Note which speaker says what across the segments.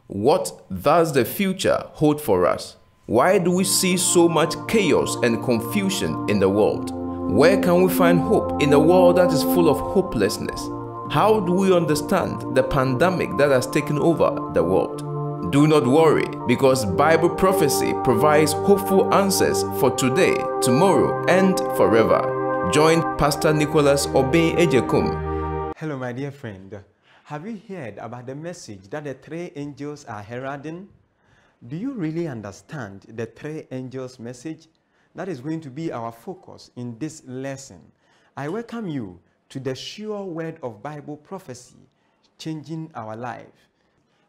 Speaker 1: What does the future hold for us? Why do we see so much chaos and confusion in the world? Where can we find hope in a world that is full of hopelessness? How do we understand the pandemic that has taken over the world? Do not worry, because Bible prophecy provides hopeful answers for today, tomorrow, and forever. Join Pastor Nicholas Obey Ejekum.
Speaker 2: Hello, my dear friend. Have you heard about the message that the three angels are heralding? Do you really understand the three angels' message? That is going to be our focus in this lesson. I welcome you to the sure word of Bible prophecy, changing our life.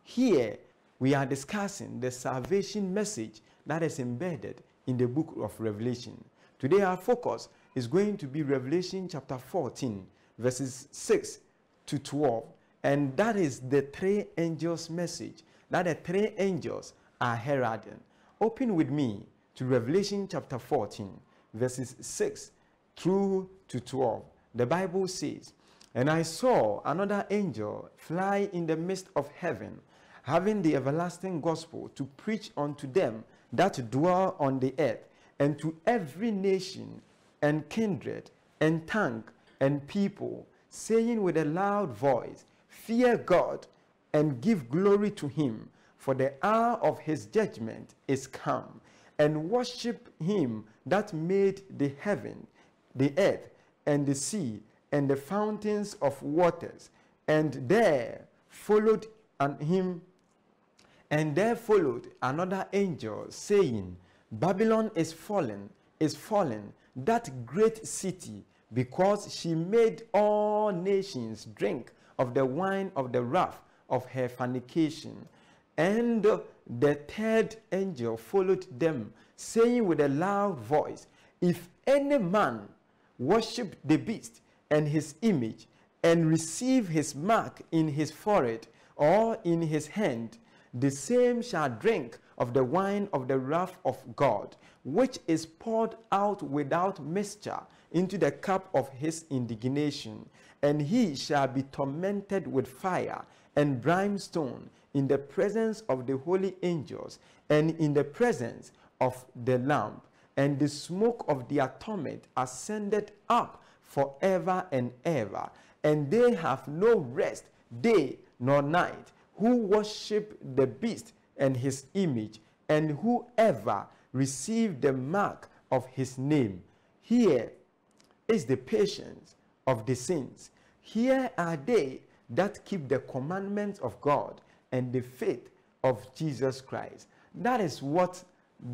Speaker 2: Here, we are discussing the salvation message that is embedded in the book of Revelation. Today, our focus is going to be Revelation chapter 14, verses 6 to 12. And that is the three angels' message, that the three angels are heralding. Open with me to Revelation chapter 14, verses 6 through to 12. The Bible says, "And I saw another angel fly in the midst of heaven, having the everlasting gospel to preach unto them that dwell on the earth, and to every nation and kindred and tongue and people, saying with a loud voice, Fear God and give glory to him, for the hour of his judgment is come, and worship him that made the heaven, the earth, and the sea, and the fountains of waters. And there followed another angel, saying, Babylon is fallen, that great city, because she made all nations drink of the wine of the wrath of her fornication. And the third angel followed them, saying with a loud voice, If any man worship the beast and his image, and receive his mark in his forehead or in his hand, the same shall drink of the wine of the wrath of God, which is poured out without mixture into the cup of his indignation. And he shall be tormented with fire and brimstone in the presence of the holy angels and in the presence of the Lamb. And the smoke of their torment ascended up forever and ever. And they have no rest day nor night, who worship the beast and his image, and whoever receive the mark of his name. Here is the patience of the saints. Here are they that keep the commandments of God and the faith of Jesus Christ. That is what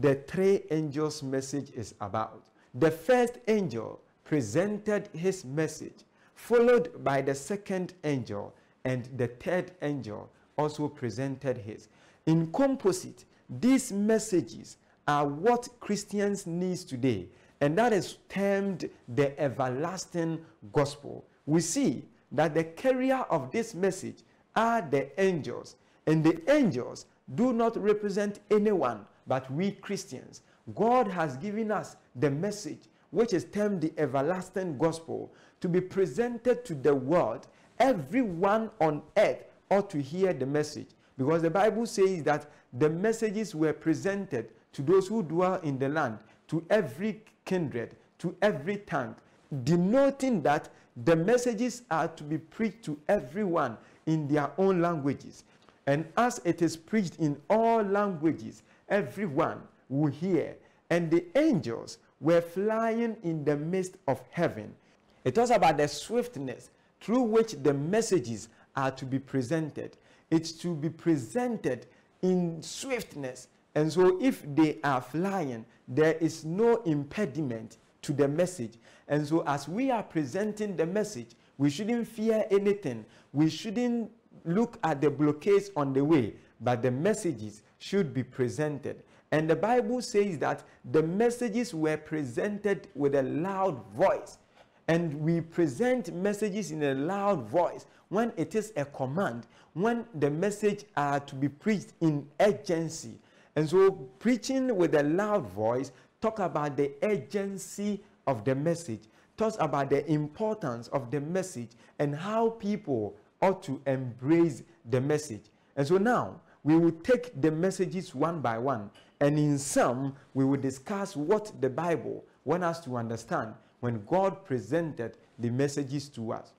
Speaker 2: the three angels' message is about. The first angel presented his message, followed by the second angel, and the third angel also presented his. In composite, these messages are what Christians need today, and that is termed the everlasting gospel. We see that the carrier of this message are the angels, and the angels do not represent anyone but we Christians. God has given us the message, which is termed the everlasting gospel, to be presented to the world. Everyone on earth ought to hear the message, because the Bible says that the messages were presented to those who dwell in the land, to every kindred, to every tongue, denoting that the messages are to be preached to everyone in their own languages. And as it is preached in all languages, everyone will hear. And the angels were flying in the midst of heaven. It talks about the swiftness through which the messages are to be presented. It's to be presented in swiftness. And so if they are flying, there is no impediment to the message. And so as we are presenting the message, we shouldn't fear anything. We shouldn't look at the blockades on the way, but the messages should be presented. And the Bible says that the messages were presented with a loud voice. And we present messages in a loud voice when it is a command, when the message are to be preached in urgency. And so preaching with a loud voice talk about the urgency of the message, talks about the importance of the message and how people ought to embrace the message. And so now we will take the messages one by one, and in some, we will discuss what the Bible wants us to understand when God presented the messages to us.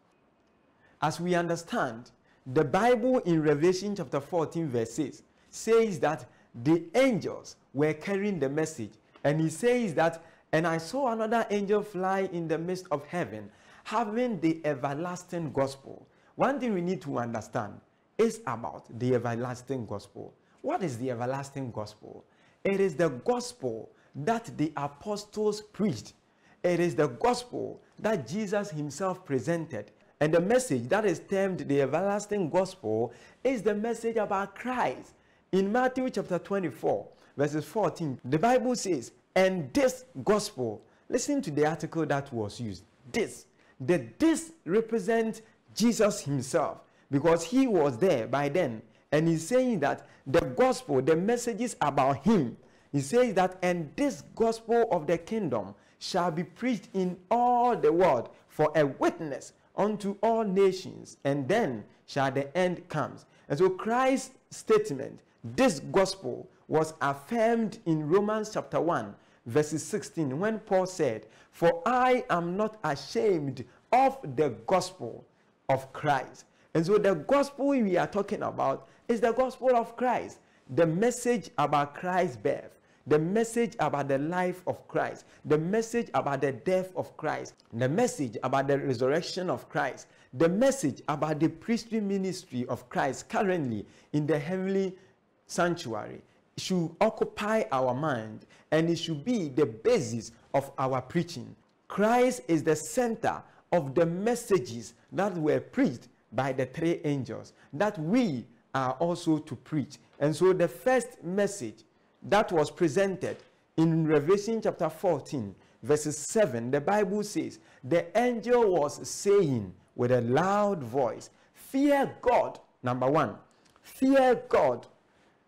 Speaker 2: As we understand, the Bible in Revelation chapter 14 verse 6 says that the angels were carrying the message, and he says that, and I saw another angel fly in the midst of heaven, having the everlasting gospel. One thing we need to understand is about the everlasting gospel. What is the everlasting gospel? It is the gospel that the apostles preached. It is the gospel that Jesus himself presented. And the message that is termed the everlasting gospel is the message about Christ. In Matthew chapter 24, verses 14, the Bible says, and this gospel, listen to the article that was used, this represents Jesus himself, because he was there by then, and he's saying that the gospel, the messages about him, he says that, and this gospel of the kingdom shall be preached in all the world for a witness unto all nations, and then shall the end comes. And so Christ's statement, this gospel, was affirmed in Romans chapter 1 verses 16, when Paul said, for I am not ashamed of the gospel of Christ. And so the gospel we are talking about is the gospel of Christ, the message about Christ's birth, the message about the life of Christ, the message about the death of Christ, the message about the resurrection of Christ, the message about the priestly ministry of Christ currently in the heavenly sanctuary. It should occupy our mind, and it should be the basis of our preaching. Christ is the center of the messages that were preached by the three angels that we are also to preach. And so the first message that was presented in Revelation chapter 14 verses 7, the Bible says, the angel was saying with a loud voice, fear God, number one. Fear God.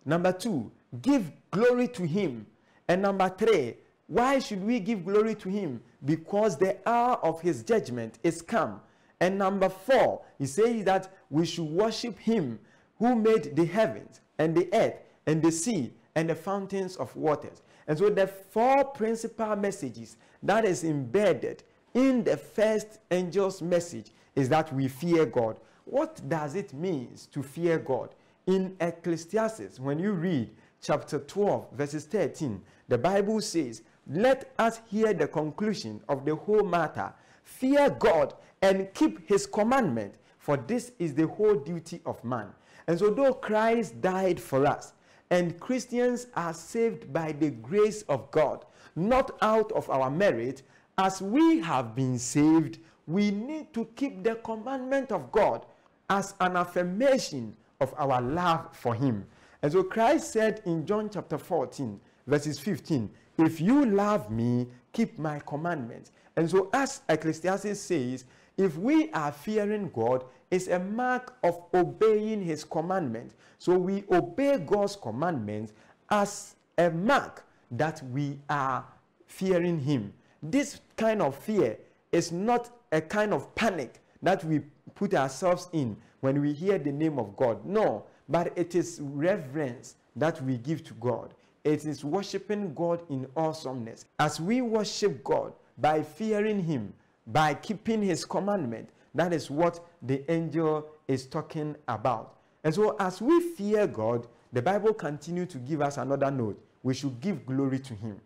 Speaker 2: Number two, give glory to him. And number three, why should we give glory to him? Because the hour of his judgment is come. And number four, he says that we should worship him who made the heavens and the earth and the sea and the fountains of waters. And so the four principal messages that is embedded in the first angel's message is that we fear God. What does it mean to fear God? In Ecclesiastes, when you read chapter 12, verses 13, the Bible says, let us hear the conclusion of the whole matter. Fear God and keep his commandment, for this is the whole duty of man. And so though Christ died for us, and Christians are saved by the grace of God, not out of our merit, as we have been saved, we need to keep the commandment of God as an affirmation of our love for him. And so Christ said in John chapter 14, verses 15, if you love me, keep my commandments. And so as Ecclesiastes says, if we are fearing God, it's a mark of obeying his commandments. So we obey God's commandments as a mark that we are fearing him. This kind of fear is not a kind of panic that we put ourselves in when we hear the name of God. No, but it is reverence that we give to God. It is worshiping God in awesomeness. As we worship God by fearing him, by keeping his commandment, that is what the angel is talking about. And so as we fear God, the Bible continues to give us another note. We should give glory to him.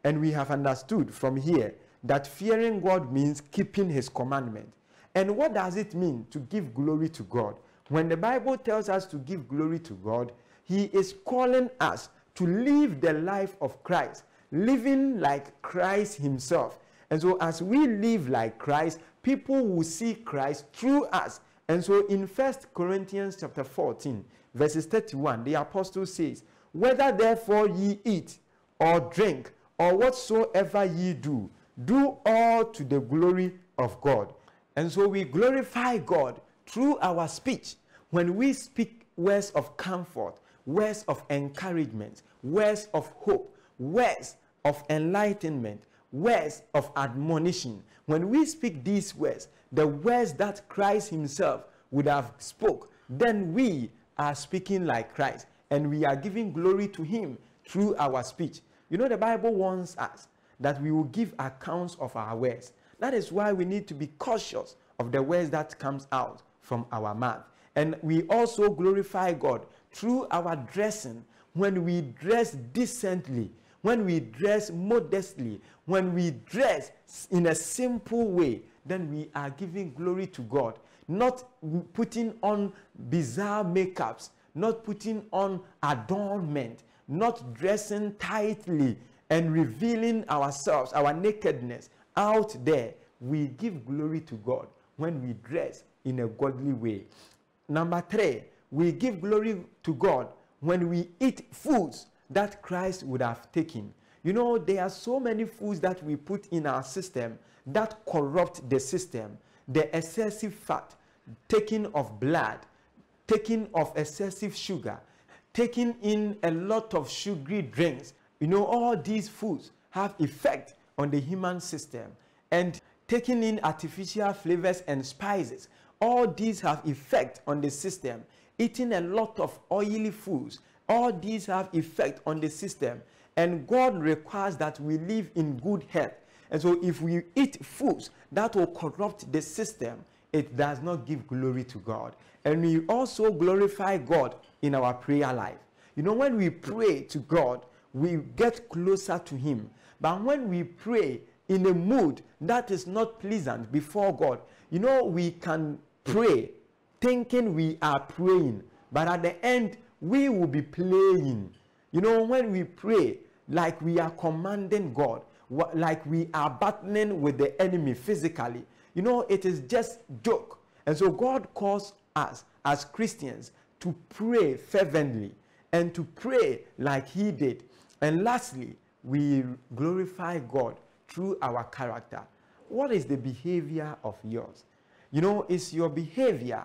Speaker 2: And we have understood from here that fearing God means keeping his commandment. And what does it mean to give glory to God? When the Bible tells us to give glory to God, he is calling us to live the life of Christ, living like Christ himself. And so as we live like Christ, people will see Christ through us. And so in 1 Corinthians chapter 14, verses 31, the apostle says, whether therefore ye eat or drink or whatsoever ye do, do all to the glory of God. And so we glorify God through our speech when we speak words of comfort, words of encouragement, words of hope, words of enlightenment, words of admonition. When we speak these words, the words that Christ himself would have spoke, then we are speaking like Christ, and we are giving glory to him through our speech. You know, the Bible warns us that we will give accounts of our words. That is why we need to be cautious of the words that comes out from our mouth. And we also glorify God through our dressing. When we dress decently, when we dress modestly, when we dress in a simple way, then we are giving glory to God. Not putting on bizarre makeups, not putting on adornment, not dressing tightly and revealing ourselves, our nakedness out there. We give glory to God when we dress in a godly way. Number 3, we give glory to God when we eat foods that Christ would have taken. You know, there are so many foods that we put in our system that corrupt the system. The excessive fat, taking of blood, taking of excessive sugar, taking in a lot of sugary drinks. You know, all these foods have effect on the human system. And taking in artificial flavors and spices, all these have effect on the system. Eating a lot of oily foods, all these have effect on the system. And God requires that we live in good health. And so if we eat foods that will corrupt the system, it does not give glory to God. And we also glorify God in our prayer life. You know, when we pray to God, we get closer to him. But when we pray in a mood that is not pleasant before God, you know, we can pray thinking we are praying, but at the end we will be playing. You know, when we pray like we are commanding God, like we are battling with the enemy physically, you know, it is just joke. And so God calls us as Christians to pray fervently and to pray like he did. And lastly, we glorify God through our character. What is the behavior of yours? You know, is your behavior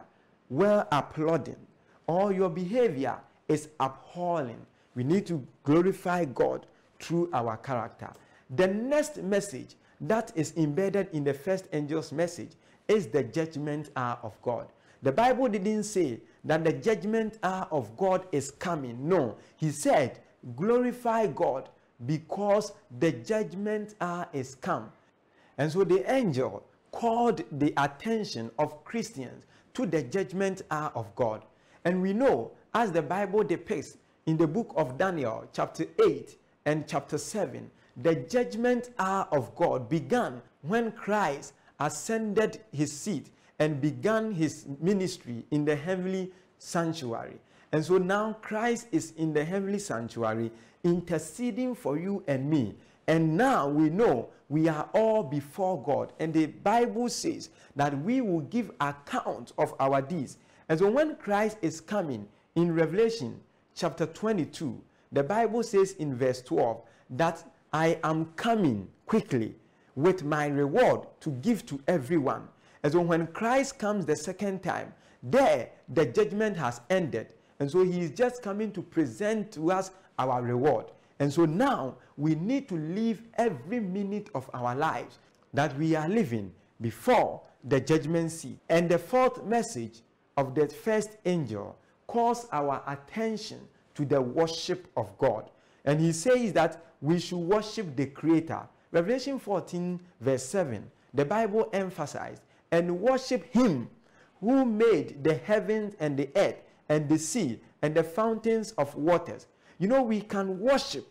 Speaker 2: well applauding, or your behavior is abhorring? We need to glorify God through our character. The next message that is embedded in the first angel's message is the judgment hour of God. The Bible didn't say that the judgment hour of God is coming. No, he said, glorify God because the judgment hour is come. And so the angel called the attention of Christians to the judgment hour of God. And we know, as the Bible depicts in the book of Daniel, chapter 8 and chapter 7, the judgment hour of God began when Christ ascended his seat and began his ministry in the heavenly sanctuary. And so now Christ is in the heavenly sanctuary interceding for you and me. And now we know we are all before God. And the Bible says that we will give account of our deeds. And so when Christ is coming in Revelation chapter 22, the Bible says in verse 12 that I am coming quickly with my reward to give to everyone. And so when Christ comes the second time, there the judgment has ended. And so he is just coming to present to us our reward. And so now we need to live every minute of our lives that we are living before the judgment seat. And the fourth message of the first angel calls our attention to the worship of God. And he says that we should worship the Creator. Revelation 14 verse 7, the Bible emphasized, and worship him who made the heavens and the earth and the sea and the fountains of waters. You know, we can worship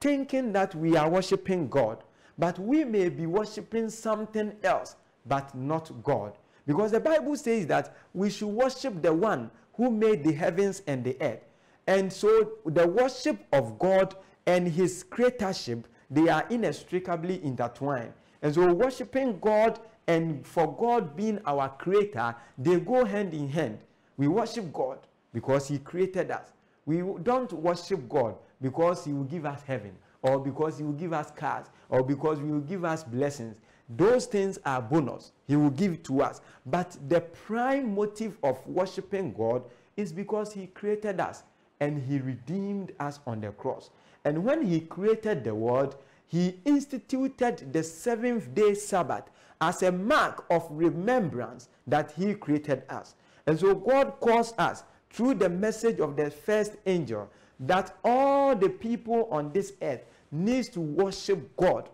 Speaker 2: thinking that we are worshiping God, but we may be worshiping something else, but not God. Because the Bible says that we should worship the one who made the heavens and the earth. And so the worship of God and his creatorship, they are inextricably intertwined. And so worshiping God and for God being our creator, they go hand in hand. We worship God because he created us. We don't worship God because he will give us heaven, or because he will give us cars, or because he will give us blessings. Those things are bonus. He will give to us. But the prime motive of worshiping God is because he created us and he redeemed us on the cross. And when he created the world, he instituted the seventh-day Sabbath as a mark of remembrance that he created us. And so God calls us through the message of the first angel that all the people on this earth needs to worship God.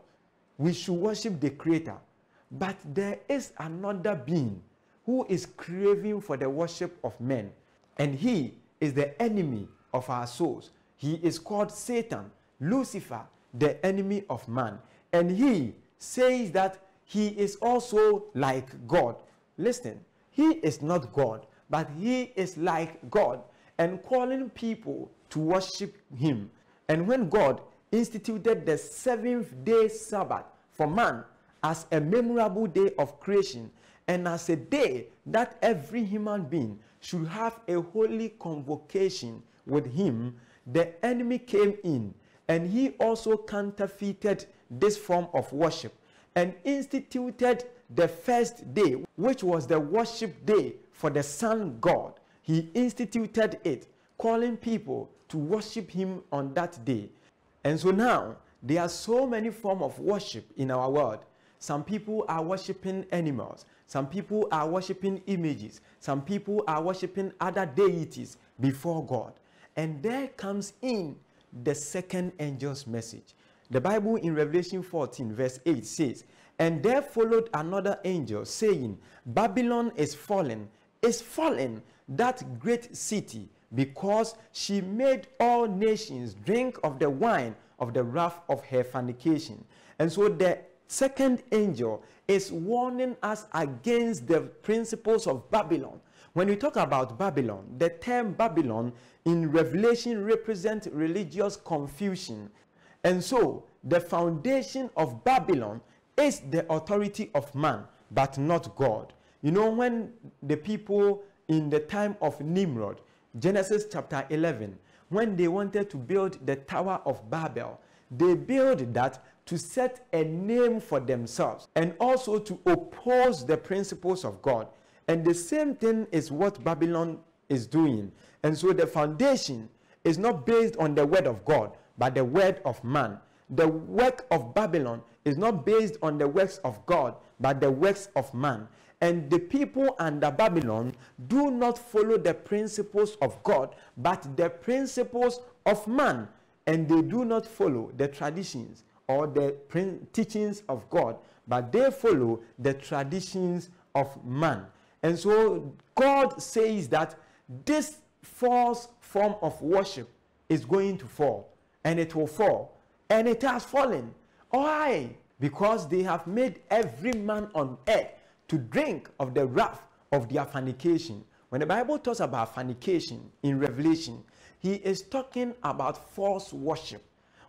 Speaker 2: We should worship the Creator. But there is another being who is craving for the worship of men. And he is the enemy of our souls. He is called Satan, Lucifer, the enemy of man. And he says that he is also like God. Listen, he is not God, but he is like God, and calling people to worship him. And when God instituted the seventh-day Sabbath for man as a memorable day of creation, and as a day that every human being should have a holy convocation with him, the enemy came in, and he also counterfeited this form of worship and instituted the first day, which was the worship day for the sun God. He instituted it, calling people to worship him on that day. And so now there are so many forms of worship in our world. Some people are worshiping animals. Some people are worshiping images. Some people are worshiping other deities before God. And there comes in the second angel's message. The Bible in Revelation 14 verse 8 says, "And there followed another angel saying, Babylon is fallen, that great city, because she made all nations drink of the wine of the wrath of her fornication." And so the second angel is warning us against the principles of Babylon. When we talk about Babylon, the term Babylon in Revelation represents religious confusion. And so the foundation of Babylon is the authority of man, but not God. You know, when the people in the time of Nimrod, Genesis chapter 11, when they wanted to build the Tower of Babel, they built that to set a name for themselves and also to oppose the principles of God. And the same thing is what Babylon is doing. And so the foundation is not based on the word of God, but the word of man. The work of Babylon is not based on the works of God, but the works of man. And the people under Babylon do not follow the principles of God, but the principles of man. And they do not follow the traditions or the teachings of God, but they follow the traditions of man. And so God says that this false form of worship is going to fall, and it will fall, and it has fallen. Why? Because they have made every man on earth to drink of the wrath of their fornication. When the Bible talks about fornication in Revelation, he is talking about false worship.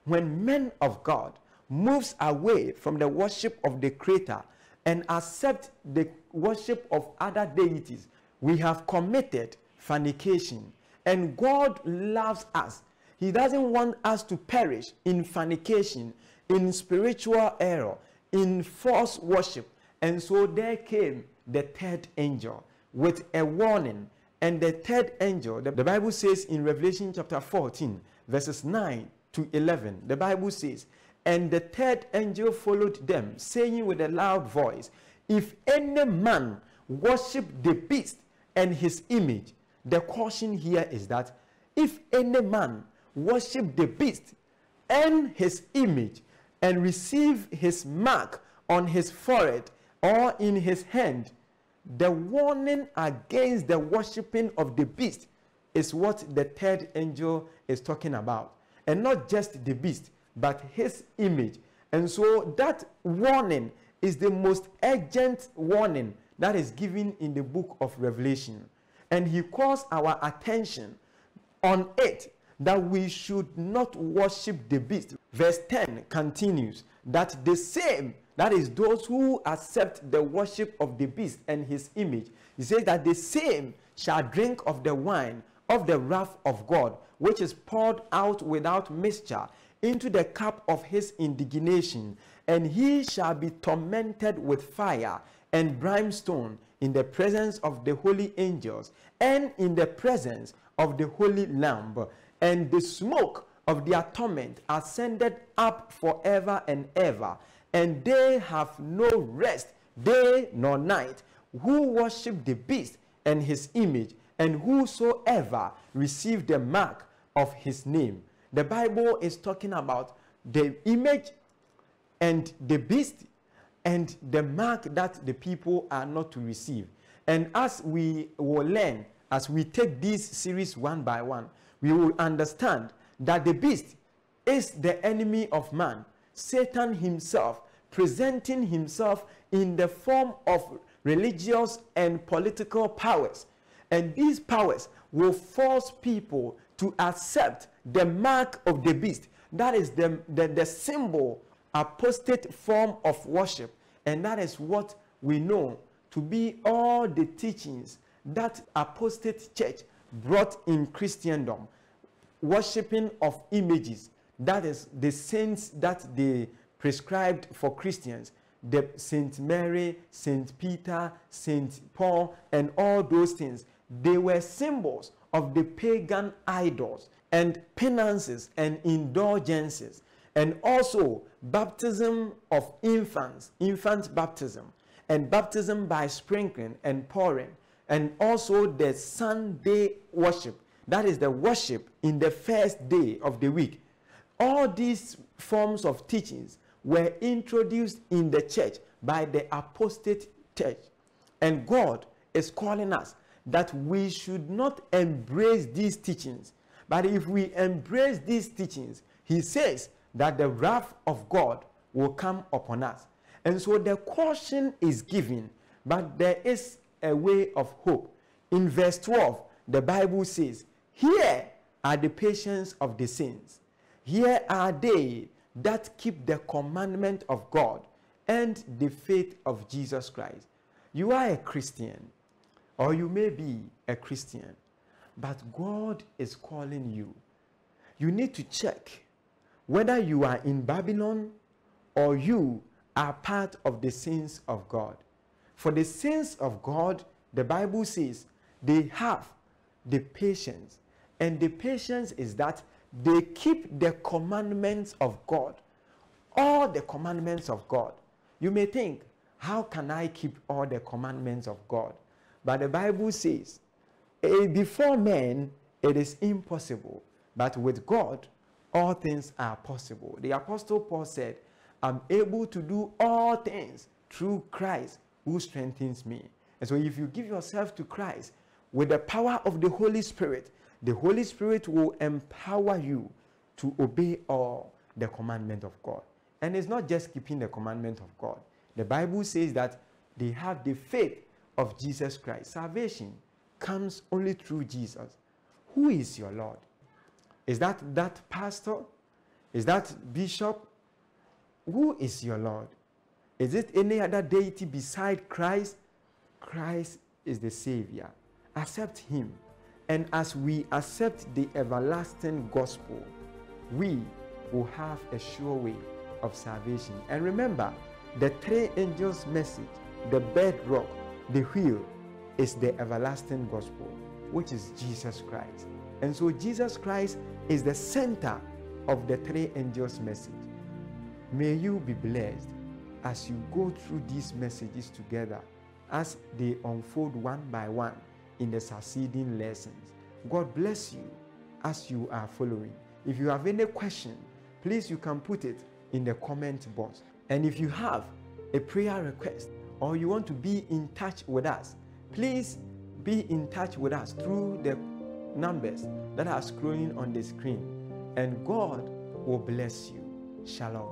Speaker 2: When men of God moves away from the worship of the Creator and accept the worship of other deities, we have committed fornication. And God loves us. He doesn't want us to perish in fornication, in spiritual error, in false worship. And so there came the third angel with a warning. And the third angel, the Bible says in Revelation chapter 14, verses 9 to 11, the Bible says, "And the third angel followed them, saying with a loud voice, If any man worship the beast and his image," the caution here is that if any man worship the beast and his image and receive his mark on his forehead or in his hand, the warning against the worshiping of the beast is what the third angel is talking about. And not just the beast, but his image. And so that warning is the most urgent warning that is given in the book of Revelation. And he calls our attention on it, that we should not worship the beast. Verse 10 continues that the same, that is those who accept the worship of the beast and his image, he says that the same shall drink of the wine of the wrath of God, which is poured out without mixture into the cup of his indignation, and he shall be tormented with fire and brimstone in the presence of the holy angels and in the presence of the holy Lamb. And the smoke of their torment ascended up forever and ever, and they have no rest day nor night, who worship the beast and his image, and whosoever received the mark of his name. The Bible is talking about the image and the beast and the mark that the people are not to receive. And as we will learn, as we take this series one by one, we will understand that the beast is the enemy of man, Satan himself, presenting himself in the form of religious and political powers. And these powers will force people to accept the mark of the beast. That is the symbol, apostate form of worship. And that is what we know to be all the teachings that apostate church brought in Christendom. Worshipping of images, that is the saints that they prescribed for Christians, the Saint Mary, Saint Peter, Saint Paul, and all those things. They were symbols of the pagan idols and penances and indulgences, and also baptism of infants, infant baptism, and baptism by sprinkling and pouring, and also the Sunday worship, that is the worship in the first day of the week. All these forms of teachings were introduced in the church by the apostate church. And God is calling us that we should not embrace these teachings. But if we embrace these teachings, he says that the wrath of God will come upon us. And so the caution is given, but there is a way of hope. In verse 12, the Bible says, "Here are the patience of the saints. Here are they that keep the commandment of God and the faith of Jesus Christ." You are a Christian, or you may be a Christian, but God is calling you. You need to check whether you are in Babylon or you are part of the saints of God. For the saints of God, the Bible says they have the patience. And the patience is that they keep the commandments of God. All the commandments of God. You may think, how can I keep all the commandments of God? But the Bible says, before men, it is impossible. But with God, all things are possible. The Apostle Paul said, I'm able to do all things through Christ who strengthens me. And so if you give yourself to Christ with the power of the Holy Spirit will empower you to obey all the commandment of God. And it's not just keeping the commandment of God. The Bible says that they have the faith of Jesus Christ. Salvation comes only through Jesus. Who is your Lord? Is that pastor? Is that bishop? Who is your Lord? Is it any other deity beside Christ? Christ is the Savior. Accept him. And as we accept the everlasting gospel, we will have a sure way of salvation. And remember, the three angels' message, the bedrock, the wheel, is the everlasting gospel, which is Jesus Christ. And so Jesus Christ is the center of the three angels' message. May you be blessed as you go through these messages together, as they unfold one by one in the succeeding lessons. God bless you as you are following. If you have any question, please you can put it in the comment box. And if you have a prayer request or you want to be in touch with us, please be in touch with us through the numbers that are scrolling on the screen. And God will bless you. Shalom.